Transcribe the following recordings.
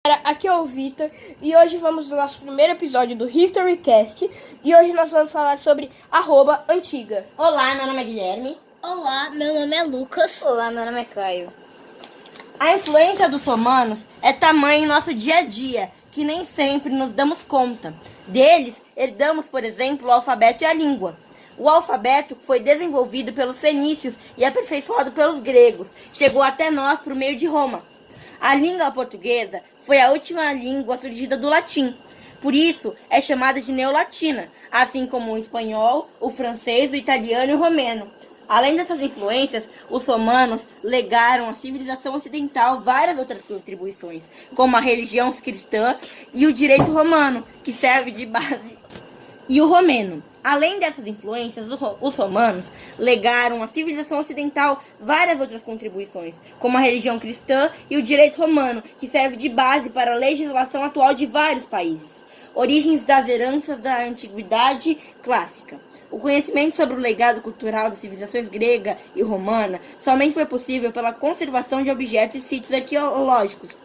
Aqui é o Vitor e hoje vamos no nosso primeiro episódio do HistoryCast e hoje nós vamos falar sobre @antiga. Olá, meu nome é Guilherme. Olá, meu nome é Lucas. Olá, meu nome é Caio. A influência dos romanos é tamanha em nosso dia a dia que nem sempre nos damos conta. Deles, herdamos, por exemplo, o alfabeto e a língua. O alfabeto foi desenvolvido pelos fenícios e aperfeiçoado pelos gregos. Chegou até nós por meio de Roma. A língua portuguesa foi a última língua surgida do latim. Por isso, é chamada de neolatina, assim como o espanhol, o francês, o italiano e o romeno. Além dessas influências, os romanos legaram à civilização ocidental várias outras contribuições, como a religião cristã e o direito romano, que serve de base, e o romeno. Além dessas influências, os romanos legaram à civilização ocidental várias outras contribuições, como a religião cristã e o direito romano, que serve de base para a legislação atual de vários países. Origens das heranças da antiguidade clássica. O conhecimento sobre o legado cultural das civilizações grega e romana somente foi possível pela conservação de objetos e sítios arqueológicos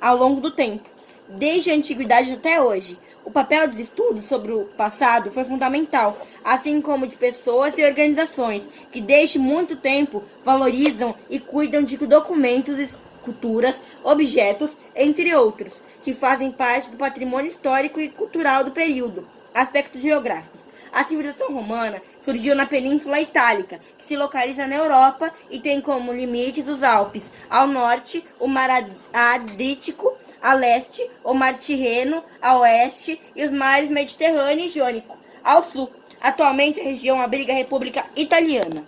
ao longo do tempo, desde a antiguidade até hoje. O papel dos estudos sobre o passado foi fundamental, assim como de pessoas e organizações que desde muito tempo valorizam e cuidam de documentos, esculturas, objetos, entre outros, que fazem parte do patrimônio histórico e cultural do período. Aspectos geográficos. A civilização romana surgiu na Península Itálica, que se localiza na Europa e tem como limites os Alpes, ao norte o Mar Adríatico, a leste o Mar Tirreno, a oeste e os mares Mediterrâneo e Jônico, ao sul. Atualmente a região abriga a República Italiana.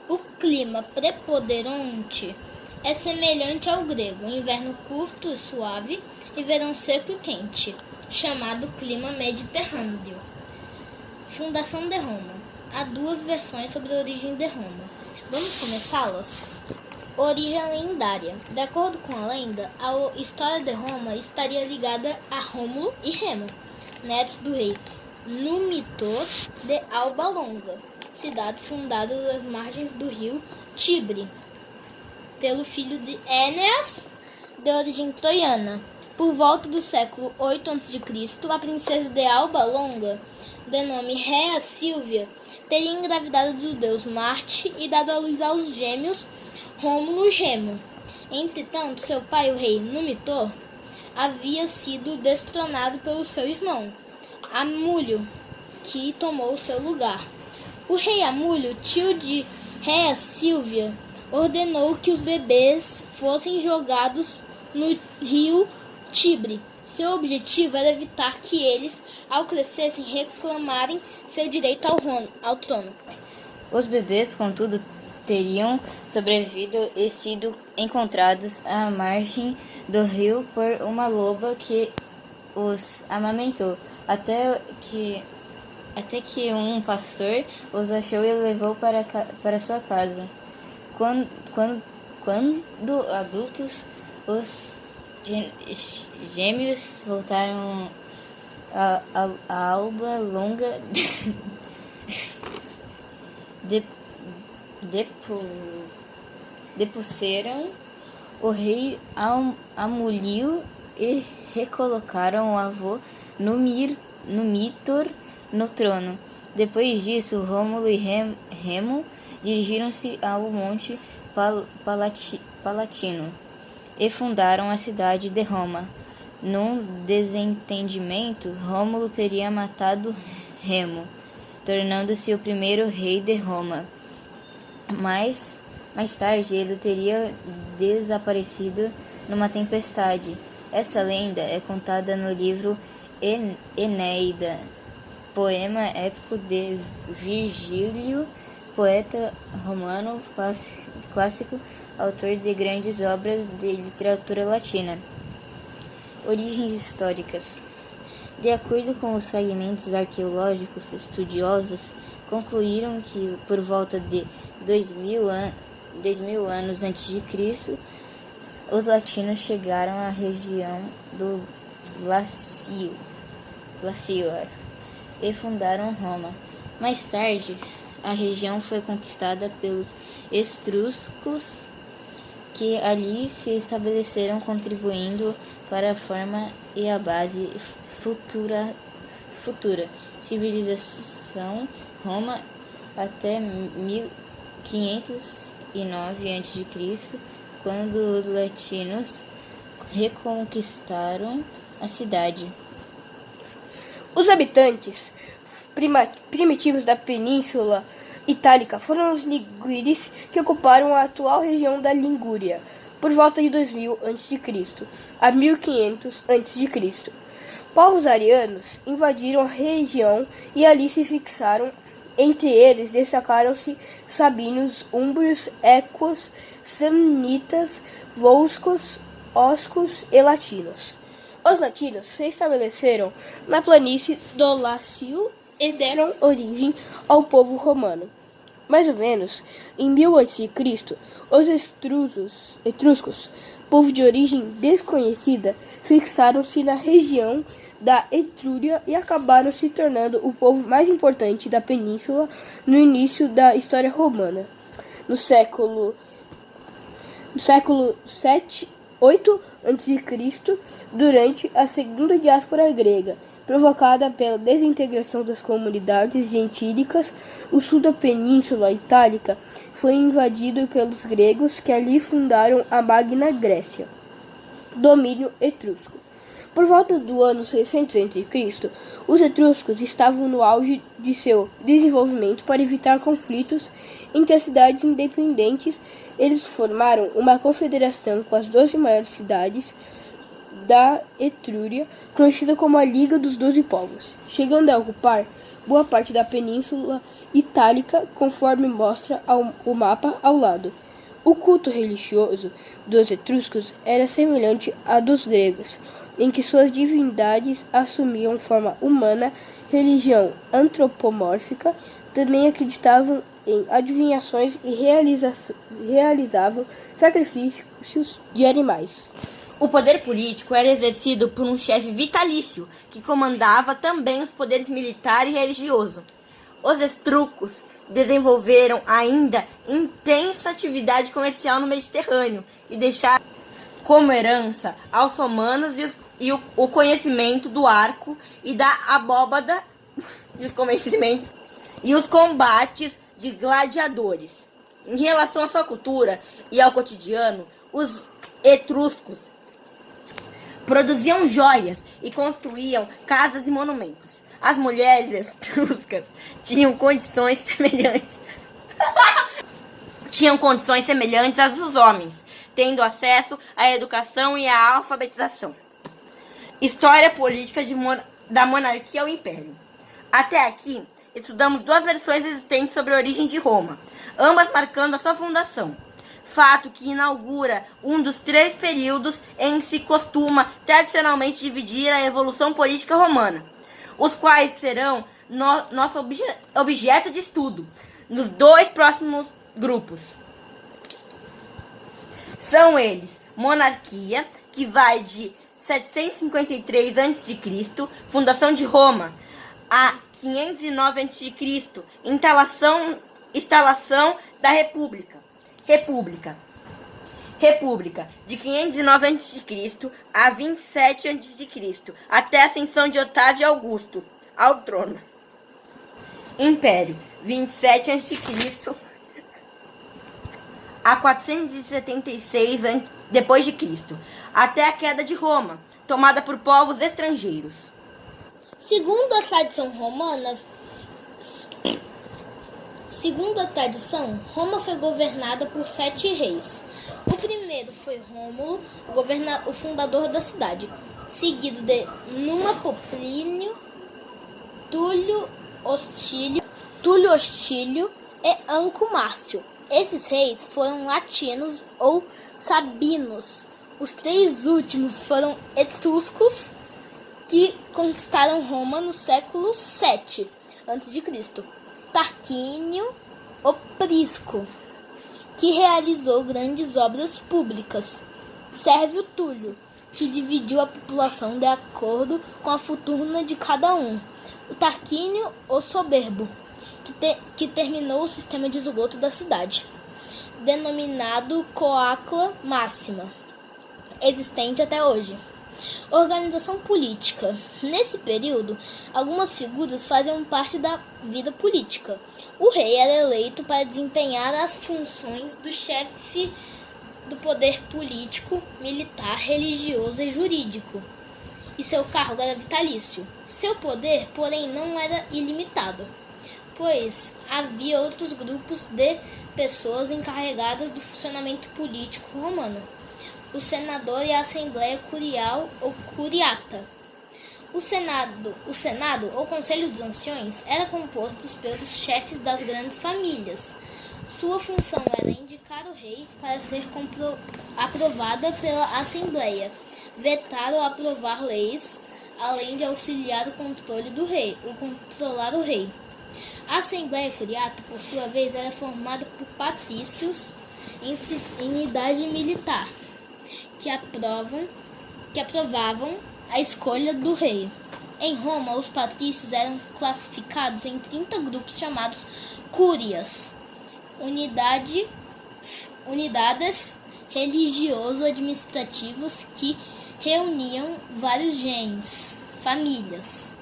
O clima preponderante é semelhante ao grego, inverno curto e suave e verão seco e quente, chamado clima mediterrâneo. Fundação de Roma. Há duas versões sobre a origem de Roma. Vamos começá-las? Origem lendária. De acordo com a lenda, a história de Roma estaria ligada a Rômulo e Remo, netos do rei Numitor de Alba Longa, cidades fundadas às margens do rio Tibre, pelo filho de Enéas, de origem troiana. Por volta do século 8 a.C., a princesa de Alba Longa, de nome Rhea Silvia, teria engravidado do deus Marte e dado à luz aos gêmeos Rômulo e Remo. Entretanto, seu pai, o rei Numitor, havia sido destronado pelo seu irmão, Amulho, que tomou seu lugar. O rei Amulho, tio de Rhea Silvia, ordenou que os bebês fossem jogados no rio Tibre. Seu objetivo era evitar que eles, ao crescerem, reclamarem seu direito ao trono. Os bebês, contudo, teriam sobrevivido e sido encontrados à margem do rio por uma loba que os amamentou, até que um pastor os achou e levou para sua casa. Quando adultos, os gêmeos voltaram a Alba Longa depuseram o rei Amulio e recolocaram o avô Numitor no trono. Depois disso, Rômulo e Remo dirigiram-se ao Monte Palatino e fundaram a cidade de Roma. Num desentendimento, Rômulo teria matado Remo, tornando-se o primeiro rei de Roma. Mas, mais tarde, ele teria desaparecido numa tempestade. Essa lenda é contada no livro Eneida, poema épico de Virgílio, poeta romano clássico, autor de grandes obras de literatura latina. Origens históricas. De acordo com os fragmentos arqueológicos, estudiosos concluíram que por volta de 2000 anos antes de Cristo, os latinos chegaram à região do Lácio e fundaram Roma. Mais tarde, a região foi conquistada pelos etruscos, que ali se estabeleceram, contribuindo para a forma e a base futura civilização Roma até 1509 a.C., quando os latinos reconquistaram a cidade. Os habitantes primitivos da Península Itálica foram os ligures, que ocuparam a atual região da Ligúria por volta de 2000 a.C. a 1500 a.C. Povos arianos invadiram a região e ali se fixaram. Entre eles destacaram-se sabinos, úmbrios, équos, samnitas, volscos, oscos e latinos. Os latinos se estabeleceram na planície do Lácio e deram origem ao povo romano. Mais ou menos em 1000 a.C., os etruscos, povo de origem desconhecida, fixaram-se na região da Etrúria e acabaram se tornando o povo mais importante da península no início da história romana. No século 8 a.C., durante a segunda diáspora grega, provocada pela desintegração das comunidades gentílicas, o sul da Península Itálica foi invadido pelos gregos, que ali fundaram a Magna Grécia, domínio etrusco. Por volta do ano 600 a.C., os etruscos estavam no auge de seu desenvolvimento. Para evitar conflitos entre as cidades independentes, eles formaram uma confederação com as 12 maiores cidades da Etrúria, conhecida como a Liga dos 12 Povos, chegando a ocupar boa parte da Península Itálica, conforme mostra o mapa ao lado. O culto religioso dos etruscos era semelhante ao dos gregos, em que suas divindades assumiam forma humana. Religião antropomórfica, também acreditavam em adivinhações e realizavam sacrifícios de animais. O poder político era exercido por um chefe vitalício, que comandava também os poderes militar e religioso. Os etruscos desenvolveram ainda intensa atividade comercial no Mediterrâneo e deixaram como herança aos romanos o conhecimento do arco e da abóbada e os combates de gladiadores. Em relação à sua cultura e ao cotidiano, os etruscos produziam joias e construíam casas e monumentos. As mulheres etruscas tinham condições semelhantes às dos homens, tendo acesso à educação e à alfabetização. História política da monarquia ao império. Até aqui, estudamos duas versões existentes sobre a origem de Roma, ambas marcando a sua fundação. Fato que inaugura um dos três períodos em que se costuma tradicionalmente dividir a evolução política romana, os quais serão nosso objeto de estudo nos dois próximos grupos. São eles: monarquia, que vai de 753 a.C., fundação de Roma, a 509 a.C., instalação da República, de 509 a.C. a 27 a.C., até a ascensão de Otávio Augusto ao trono. Império, 27 a.C. a 476 depois de Cristo, até a queda de Roma, tomada por povos estrangeiros. Segundo a tradição, Roma foi governada por 7 reis. O primeiro foi Rômulo, o fundador da cidade, seguido de Numa, Plínio, Túlio Hostílio e Anco Márcio. Esses reis foram latinos ou sabinos. Os 3 últimos foram etruscos, que conquistaram Roma no século 7 a.C. Tarquínio o Prisco, que realizou grandes obras públicas. Sérvio Túlio, que dividiu a população de acordo com a fortuna de cada um. O Tarquínio o Soberbo, que terminou o sistema de esgoto da cidade, denominado Coacla Máxima, existente até hoje. Organização política. Nesse período, algumas figuras faziam parte da vida política. O rei era eleito para desempenhar as funções do chefe do poder político, militar, religioso e jurídico, e seu cargo era vitalício. Seu poder, porém, não era ilimitado, pois havia outros grupos de pessoas encarregadas do funcionamento político romano: o senador e a assembleia curial ou curiata. O Senado ou Conselho dos Anciões era composto pelos chefes das grandes famílias. Sua função era indicar o rei para ser aprovada pela Assembleia, vetar ou aprovar leis, além de auxiliar o controle do rei, controlar o rei. A Assembleia Curiata, por sua vez, era formada por patrícios em idade militar, que aprovavam a escolha do rei. Em Roma, os patrícios eram classificados em 30 grupos chamados cúrias, unidades religioso-administrativas que reuniam vários gens, famílias.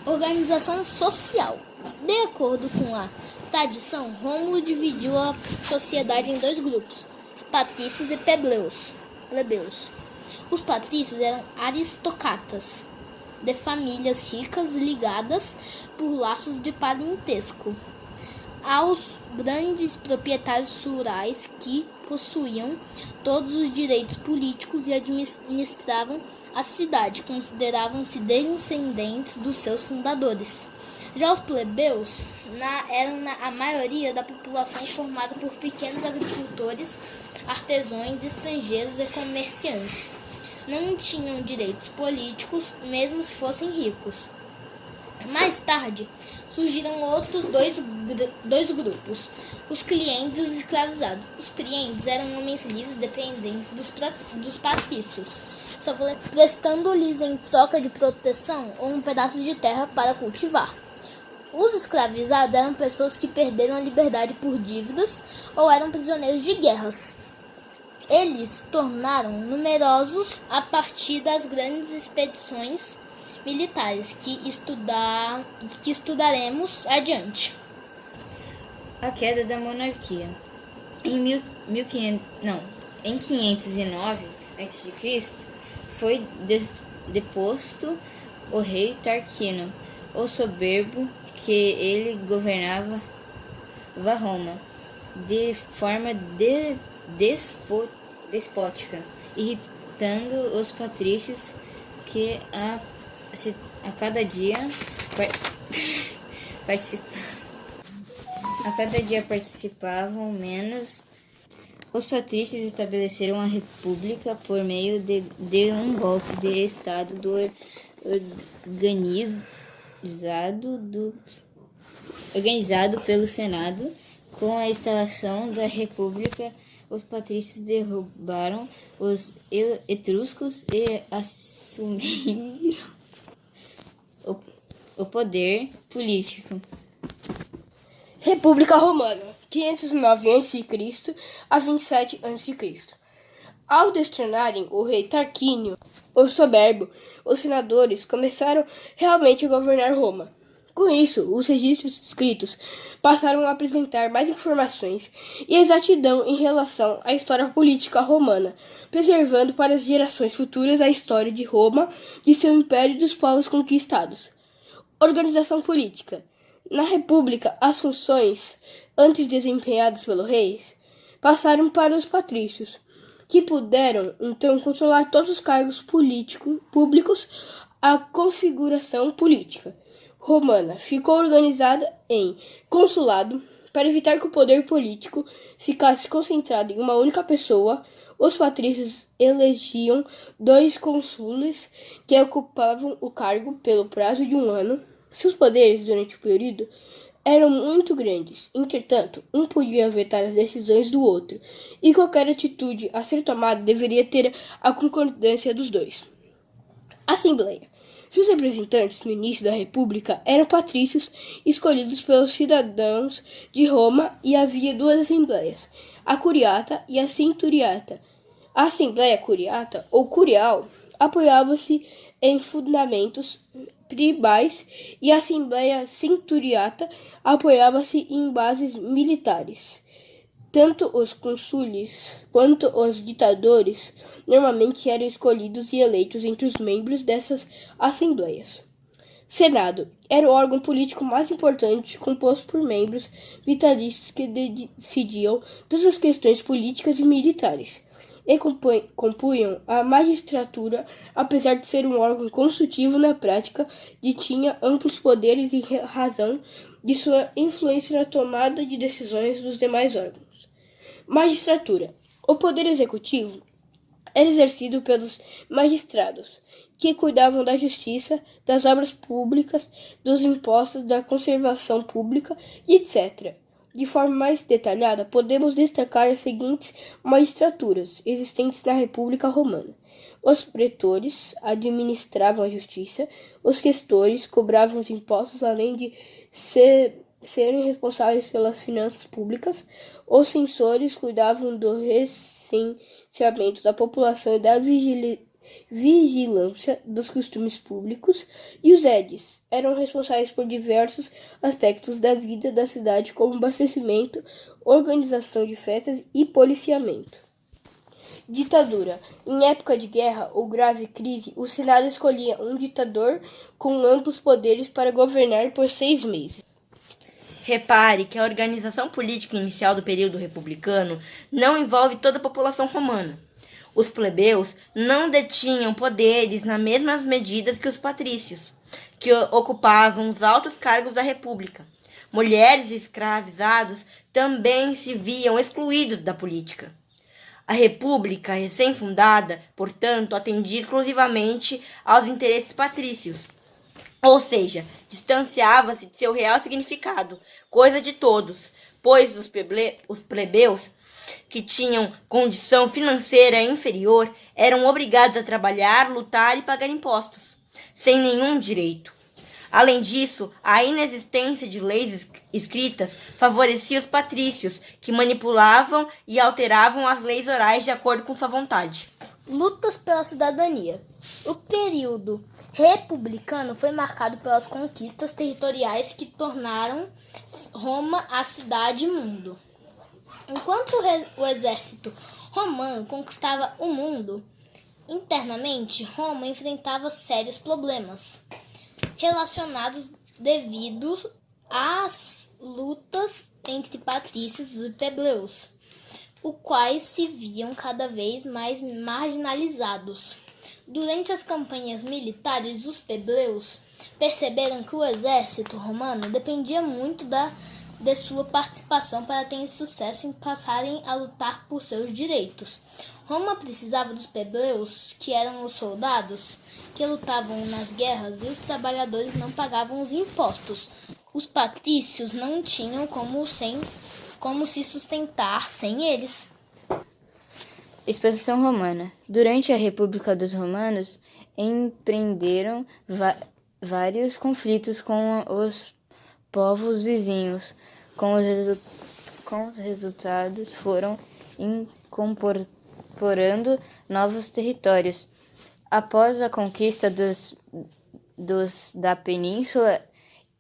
Organização social. De acordo com a tradição, Rômulo dividiu a sociedade em dois grupos: patrícios e plebeus. Os patrícios eram aristocratas de famílias ricas ligadas por laços de parentesco aos grandes proprietários rurais que possuíam todos os direitos políticos e administravam a cidade, consideravam-se descendentes dos seus fundadores. Já os plebeus eram a maioria da população, formada por pequenos agricultores, artesãos, estrangeiros e comerciantes. Não tinham direitos políticos, mesmo se fossem ricos. Mais tarde, surgiram outros dois grupos: os clientes e os escravizados. Os clientes eram homens livres dependentes dos patrícios, só prestando-lhes em troca de proteção ou um pedaço de terra para cultivar. Os escravizados eram pessoas que perderam a liberdade por dívidas ou eram prisioneiros de guerras. Eles se tornaram numerosos a partir das grandes expedições militares que estudaremos adiante. A queda da monarquia. Em 509 a.C., foi deposto o rei Tarquino, o soberbo, que ele governava Roma de forma despótica, irritando os patrícios que a cada dia participavam menos. Os patrícios estabeleceram a república por meio de um golpe de estado organizado pelo Senado. Com a instalação da república, os patrícios derrubaram os etruscos e assumiram o poder político. República Romana, 509 a.C. a 27 a.C. Ao destronarem o rei Tarquínio, o soberbo, os senadores começaram realmente a governar Roma. Com isso, os registros escritos passaram a apresentar mais informações e exatidão em relação à história política romana, preservando para as gerações futuras a história de Roma, de seu império e dos povos conquistados. Organização política. Na República, as funções, antes desempenhadas pelo rei, passaram para os patrícios, que puderam então controlar todos os cargos públicos. A configuração política romana ficou organizada em consulado. Para evitar que o poder político ficasse concentrado em uma única pessoa, os patrícios elegiam 2 cônsules que ocupavam o cargo pelo prazo de 1 ano. Seus poderes durante o período eram muito grandes, entretanto, um podia vetar as decisões do outro, e qualquer atitude a ser tomada deveria ter a concordância dos 2. Assembleia. Seus representantes no início da República eram patrícios escolhidos pelos cidadãos de Roma, e havia 2 assembleias, a curiata e a centuriata. A Assembleia Curiata ou Curial apoiava-se em fundamentos tribais e a Assembleia Centuriata apoiava-se em bases militares. Tanto os cônsules quanto os ditadores normalmente eram escolhidos e eleitos entre os membros dessas assembleias. Senado era o órgão político mais importante, composto por membros vitalícios que decidiam todas as questões políticas e militares, e compunham a magistratura, apesar de ser um órgão consultivo na prática, detinha amplos poderes em razão de sua influência na tomada de decisões dos demais órgãos. Magistratura. O poder executivo era exercido pelos magistrados, que cuidavam da justiça, das obras públicas, dos impostos, da conservação pública, etc. De forma mais detalhada, podemos destacar as seguintes magistraturas existentes na República Romana. Os pretores administravam a justiça, os questores cobravam os impostos, além de serem responsáveis pelas finanças públicas, os censores cuidavam do recenseamento da população e da vigilância dos costumes públicos, e os edis eram responsáveis por diversos aspectos da vida da cidade, como abastecimento, organização de festas e policiamento. Ditadura. Em época de guerra ou grave crise, o Senado escolhia um ditador com amplos poderes para governar por 6 meses. Repare que a organização política inicial do período republicano não envolve toda a população romana. Os plebeus não detinham poderes nas mesmas medidas que os patrícios, que ocupavam os altos cargos da república. Mulheres e escravizados também se viam excluídos da política. A república recém-fundada, portanto, atendia exclusivamente aos interesses patrícios, ou seja, distanciava-se de seu real significado, coisa de todos, pois os plebeus, que tinham condição financeira inferior, eram obrigados a trabalhar, lutar e pagar impostos, sem nenhum direito. Além disso, a inexistência de leis escritas favorecia os patrícios, que manipulavam e alteravam as leis orais de acordo com sua vontade. Lutas pela cidadania. O período republicano foi marcado pelas conquistas territoriais que tornaram Roma a cidade-mundo. Enquanto o exército romano conquistava o mundo, internamente Roma enfrentava sérios problemas relacionados devido às lutas entre patrícios e plebeus, os quais se viam cada vez mais marginalizados. Durante as campanhas militares, os plebeus perceberam que o exército romano dependia muito de sua participação para ter sucesso em passarem a lutar por seus direitos. Roma precisava dos plebeus, que eram os soldados que lutavam nas guerras, e os trabalhadores não pagavam os impostos. Os patrícios não tinham como se sustentar sem eles. Exposição romana. Durante a República dos Romanos, empreenderam vários conflitos com os povos vizinhos. Com os resultados foram incorporando novos territórios. Após a conquista da Península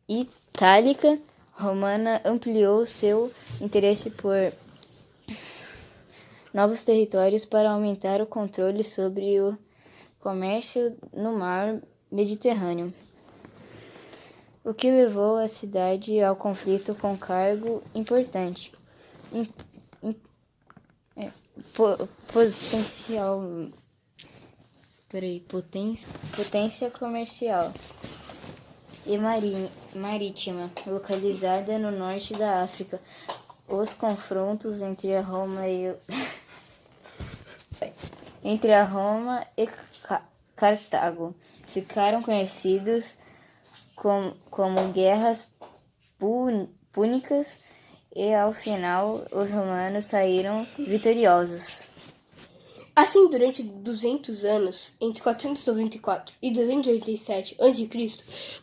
Itálica, Romana ampliou seu interesse por novos territórios para aumentar o controle sobre o comércio no mar Mediterrâneo, o que levou a cidade ao conflito com cargo importante. Potência comercial e marítima, localizada no norte da África. Os confrontos entre a Roma e Cartago ficaram conhecidos como guerras púnicas, e ao final os romanos saíram vitoriosos. Assim, durante 200 anos, entre 494 e 287 a.C.,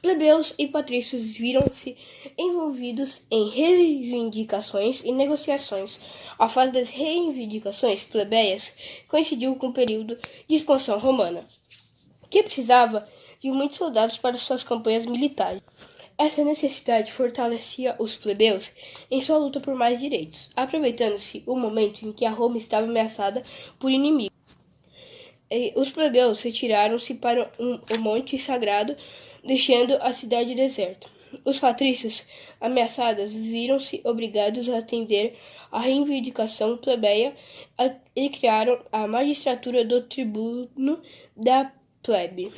plebeus e patrícios viram-se envolvidos em reivindicações e negociações. A fase das reivindicações plebeias coincidiu com o período de expansão romana. que precisava de muitos soldados para suas campanhas militares. Essa necessidade fortalecia os plebeus em sua luta por mais direitos, aproveitando-se o momento em que a Roma estava ameaçada por inimigos. Os plebeus retiraram-se para o monte sagrado, deixando a cidade deserta. Os patrícios, ameaçados, viram-se obrigados a atender à reivindicação plebeia e criaram a magistratura do tribuno da plebe.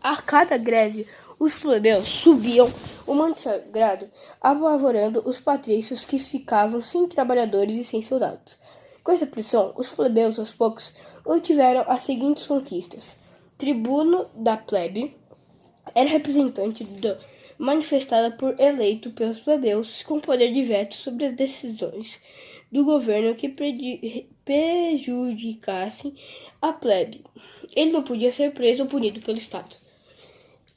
A cada greve, os plebeus subiam o monte sagrado, apavorando os patrícios que ficavam sem trabalhadores e sem soldados. Com essa pressão, os plebeus aos poucos obtiveram as seguintes conquistas. Tribuno da plebe era representante manifestada por eleito pelos plebeus com poder de veto sobre as decisões do governo que prejudicassem a plebe. Ele não podia ser preso ou punido pelo Estado.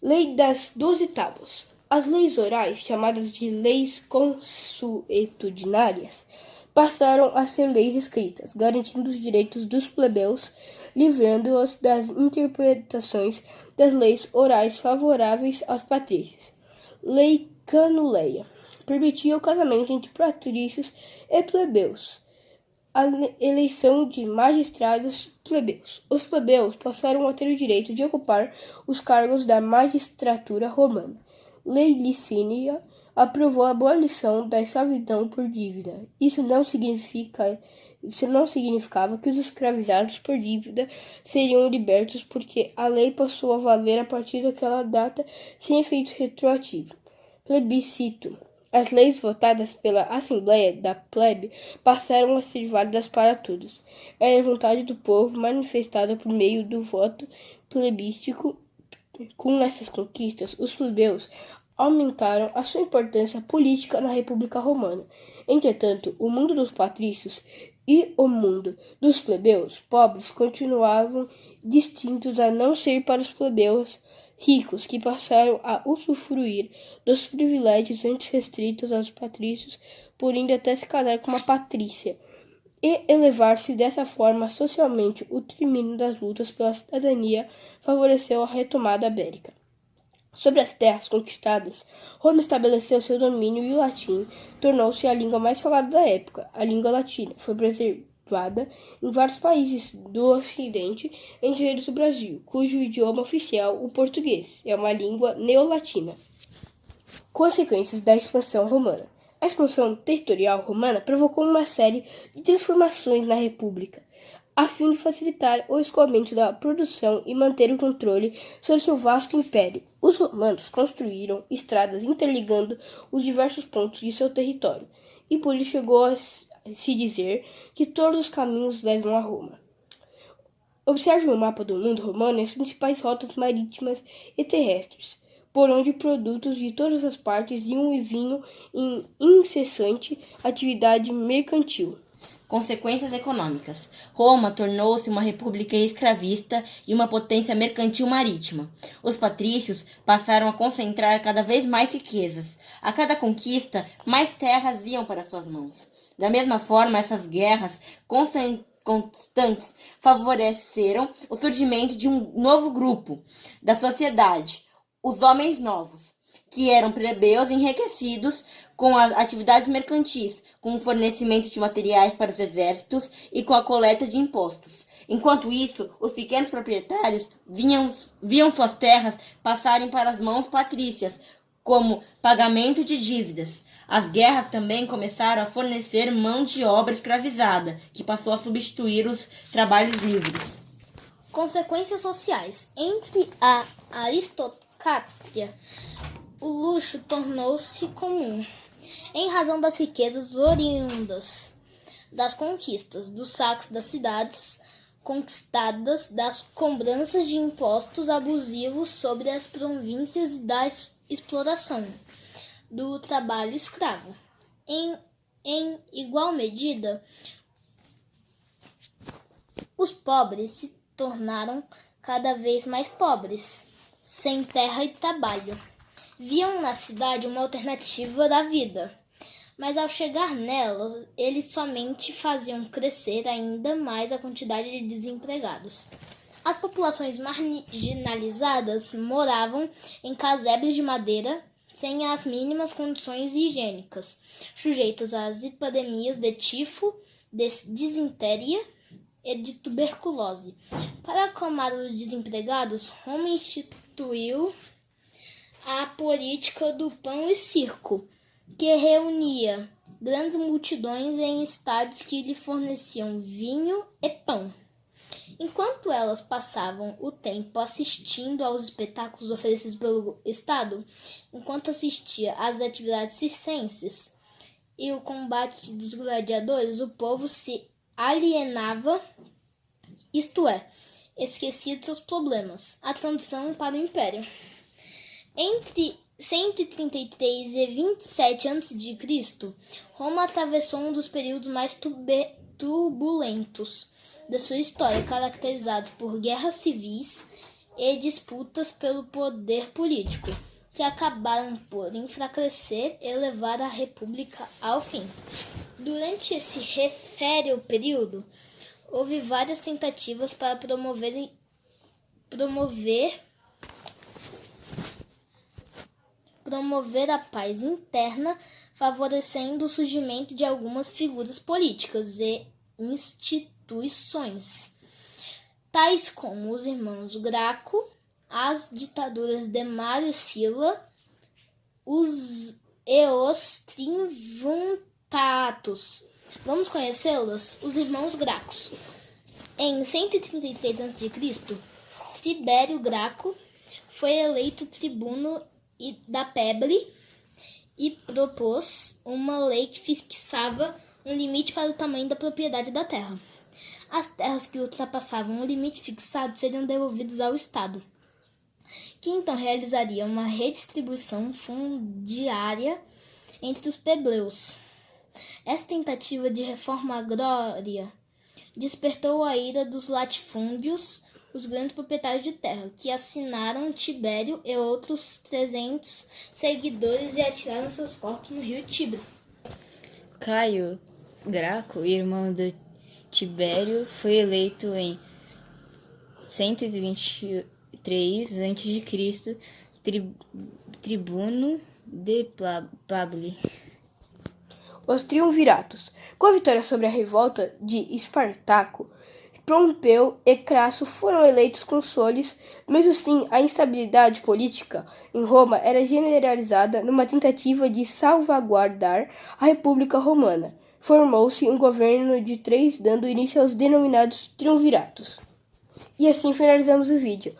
Lei das 12 tábuas. As leis orais, chamadas de leis consuetudinárias, passaram a ser leis escritas, garantindo os direitos dos plebeus, livrando-os das interpretações das leis orais favoráveis aos patrícios. Lei Canuleia permitia o casamento entre patrícios e plebeus, a eleição de magistrados plebeus. Os plebeus passaram a ter o direito de ocupar os cargos da magistratura romana. Lei Licínia aprovou a abolição da escravidão por dívida. Isso não significava que os escravizados por dívida seriam libertos, porque a lei passou a valer a partir daquela data sem efeito retroativo. Plebiscito. As leis votadas pela Assembleia da Plebe passaram a ser válidas para todos. Era a vontade do povo manifestada por meio do voto plebiscito. Com essas conquistas, os plebeus aumentaram a sua importância política na República Romana. Entretanto, o mundo dos patrícios e o mundo dos plebeus pobres continuavam distintos, a não ser para os plebeus ricos, que passaram a usufruir dos privilégios antes restritos aos patrícios, podendo até se casar com uma patrícia e elevar-se dessa forma socialmente. O término das lutas pela cidadania favoreceu a retomada bélica. Sobre as terras conquistadas, Roma estabeleceu seu domínio e o latim tornou-se a língua mais falada da época. A língua latina foi preservada em vários países do Ocidente, entre eles o Brasil, cujo idioma oficial, o português, é uma língua neolatina. Consequências da expansão romana. A expansão territorial romana provocou uma série de transformações na República, a fim de facilitar o escoamento da produção e manter o controle sobre seu vasto império. Os romanos construíram estradas interligando os diversos pontos de seu território, e por isso chegou a se dizer que todos os caminhos levam a Roma. Observe no mapa do mundo romano as principais rotas marítimas e terrestres, por onde produtos de todas as partes iam e vinham em incessante atividade mercantil. Consequências econômicas. Roma tornou-se uma república escravista e uma potência mercantil marítima. Os patrícios passaram a concentrar cada vez mais riquezas. A cada conquista, mais terras iam para suas mãos. Da mesma forma, essas guerras constantes favoreceram o surgimento de um novo grupo da sociedade, os homens novos, que eram plebeus enriquecidos com as atividades mercantis, com o fornecimento de materiais para os exércitos e com a coleta de impostos. Enquanto isso, os pequenos proprietários viam suas terras passarem para as mãos patrícias, como pagamento de dívidas. As guerras também começaram a fornecer mão de obra escravizada, que passou a substituir os trabalhos livres. Consequências sociais. Entre a aristocracia, o luxo tornou-se comum, em razão das riquezas oriundas das conquistas, dos saques das cidades conquistadas, das cobranças de impostos abusivos sobre as províncias e da exploração do trabalho escravo. Em igual medida, os pobres se tornaram cada vez mais pobres, sem terra e trabalho. Viam na cidade uma alternativa da vida, mas ao chegar nela, eles somente faziam crescer ainda mais a quantidade de desempregados. As populações marginalizadas moravam em casebres de madeira, sem as mínimas condições higiênicas, sujeitas às epidemias de tifo, de disenteria e de tuberculose. Para acalmar os desempregados, Roma instituiu a política do pão e circo, que reunia grandes multidões em estádios que lhe forneciam vinho e pão. Enquanto elas passavam o tempo assistindo aos espetáculos oferecidos pelo Estado, enquanto assistia às atividades circenses e o combate dos gladiadores, o povo se alienava, isto é, esquecia de seus problemas, a transição para o Império. Entre 133 e 27 a.C., Roma atravessou um dos períodos mais turbulentos da sua história, caracterizados por guerras civis e disputas pelo poder político, que acabaram por enfraquecer e levar a República ao fim. Durante esse reféreo período, houve várias tentativas para promover a paz interna, favorecendo o surgimento de algumas figuras políticas e instituições, tais como os irmãos Graco, as ditaduras de Mário Sila e os Triunviratos. Vamos conhecê-los? Os irmãos Gracos. Em 133 a.C., Tibério Graco foi eleito tribuno da Plebe e propôs uma lei que fixava um limite para o tamanho da propriedade da terra. As terras que ultrapassavam o limite fixado seriam devolvidas ao Estado, que então realizaria uma redistribuição fundiária entre os plebeus. Essa tentativa de reforma agrária despertou a ira dos latifúndios, os grandes proprietários de terra, que assassinaram Tibério e outros 300 seguidores e atiraram seus corpos no rio Tibre. Caio Graco, irmão de Tibério, foi eleito em 123 a.C. tribuno de Plebe. Os Triunviratos. Com a vitória sobre a revolta de Espartaco, Pompeu e Crasso foram eleitos cônsules. Mesmo assim, a instabilidade política em Roma era generalizada. Numa tentativa de salvaguardar a República Romana, formou-se um governo de 3, dando início aos denominados Triunviratos. E assim finalizamos o vídeo.